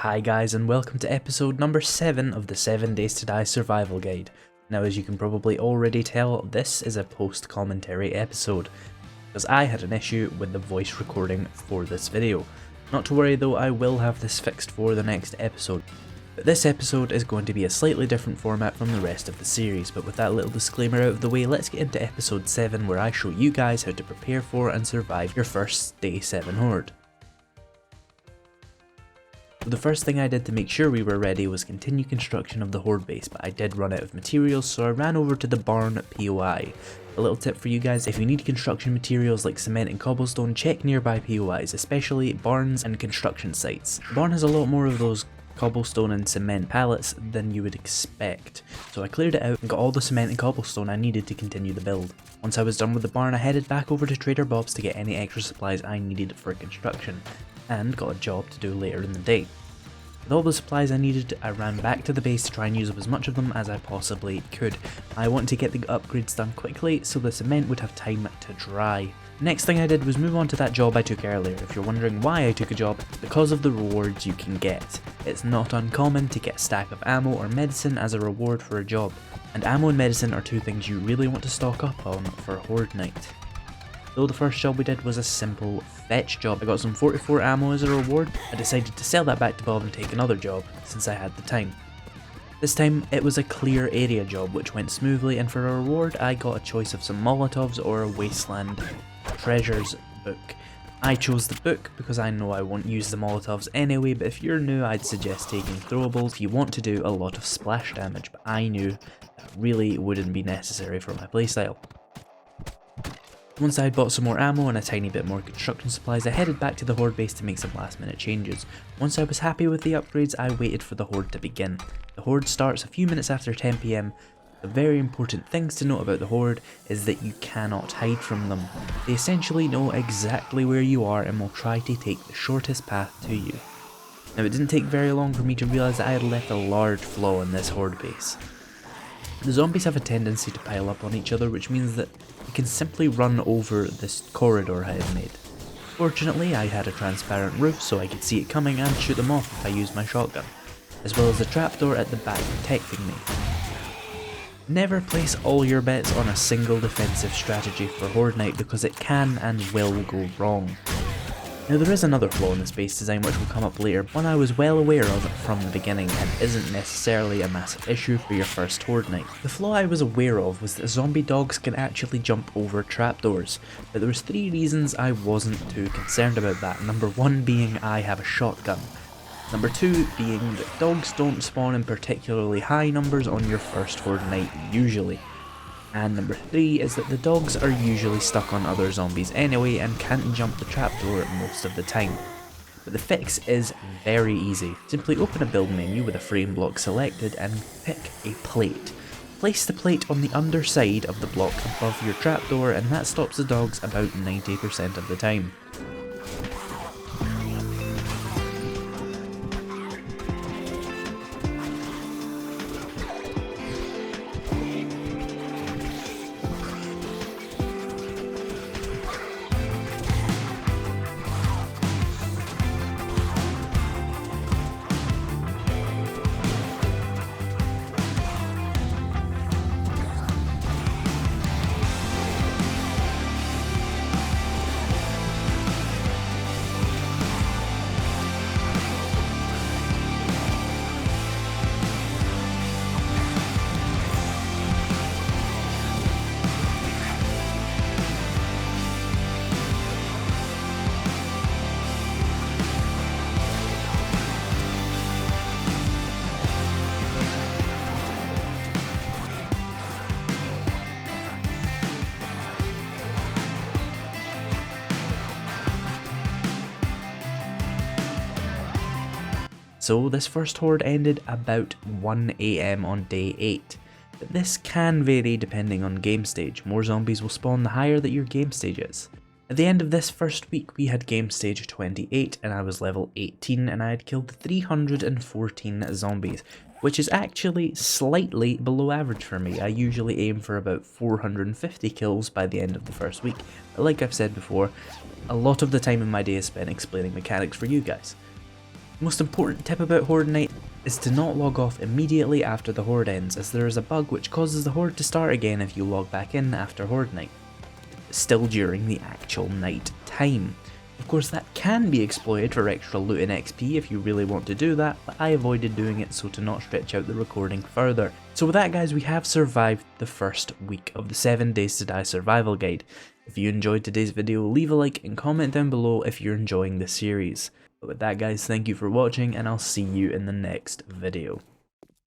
Hi guys, and welcome to episode number 7 of the 7 Days to Die survival guide. Now, as you can probably already tell, this is a post-commentary episode, because I had an issue with the voice recording for this video. Not to worry though, I will have this fixed for the next episode. But this episode is going to be a slightly different format from the rest of the series, but with that little disclaimer out of the way, let's get into episode 7 where I show you guys how to prepare for and survive your first Day 7 Horde. So the first thing I did to make sure we were ready was continue construction of the Horde base, but I did run out of materials, so I ran over to the barn POI. A little tip for you guys: if you need construction materials like cement and cobblestone, check nearby POIs, especially barns and construction sites. The barn has a lot more of those cobblestone and cement pallets than you would expect, so I cleared it out and got all the cement and cobblestone I needed to continue the build. Once I was done with the barn, I headed back over to Trader Bob's to get any extra supplies I needed for construction, and got a job to do later in the day. With all the supplies I needed, I ran back to the base to try and use up as much of them as I possibly could. I wanted to get the upgrades done quickly so the cement would have time to dry. Next thing I did was move on to that job I took earlier. If you're wondering why I took a job, it's because of the rewards you can get. It's not uncommon to get a stack of ammo or medicine as a reward for a job, and ammo and medicine are two things you really want to stock up on for Horde night. Though the first job we did was a simple fetch job, I got some 44 ammo as a reward. I decided to sell that back to Bob and take another job, since I had the time. This time it was a clear area job which went smoothly, and for a reward I got a choice of some Molotovs or a Wasteland Treasures book. I chose the book because I know I won't use the Molotovs anyway, but if you're new I'd suggest taking throwables if you want to do a lot of splash damage, but I knew that really wouldn't be necessary for my playstyle. Once I had bought some more ammo and a tiny bit more construction supplies, I headed back to the Horde base to make some last minute changes. Once I was happy with the upgrades, I waited for the Horde to begin. The Horde starts a few minutes after 10 PM. The very important things to note about the Horde is that you cannot hide from them. They essentially know exactly where you are and will try to take the shortest path to you. Now, it didn't take very long for me to realise that I had left a large flaw in this Horde base. The zombies have a tendency to pile up on each other, which means that you can simply run over this corridor I had made. Fortunately, I had a transparent roof so I could see it coming and shoot them off if I used my shotgun, as well as a trapdoor at the back protecting me. Never place all your bets on a single defensive strategy for Horde night because it can and will go wrong. Now, there is another flaw in this base design which will come up later, one I was well aware of from the beginning and isn't necessarily a massive issue for your first Horde night. The flaw I was aware of was that zombie dogs can actually jump over trapdoors, but there was 3 reasons I wasn't too concerned about that. Number 1 being I have a shotgun. Number 2 being that dogs don't spawn in particularly high numbers on your first Horde night usually. And number 3 is that the dogs are usually stuck on other zombies anyway and can't jump the trapdoor most of the time. But the fix is very easy. Simply open a build menu with a frame block selected and pick a plate. Place the plate on the underside of the block above your trapdoor, and that stops the dogs about 90% of the time. So this first Horde ended about 1 AM on day 8, but this can vary depending on game stage. More zombies will spawn the higher that your game stage is. At the end of this first week we had game stage 28 and I was level 18 and I had killed 314 zombies, which is actually slightly below average for me. I usually aim for about 450 kills by the end of the first week, but like I've said before, a lot of the time in my day is spent explaining mechanics for you guys. Most important tip about Horde Night is to not log off immediately after the Horde ends, as there is a bug which causes the Horde to start again if you log back in after Horde Night, still during the actual night time. Of course, that can be exploited for extra loot and XP if you really want to do that, but I avoided doing it so to not stretch out the recording further. So with that guys, we have survived the first week of the 7 Days to Die survival guide. If you enjoyed today's video, leave a like and comment down below if you're enjoying the series. But with that guys, thank you for watching and I'll see you in the next video.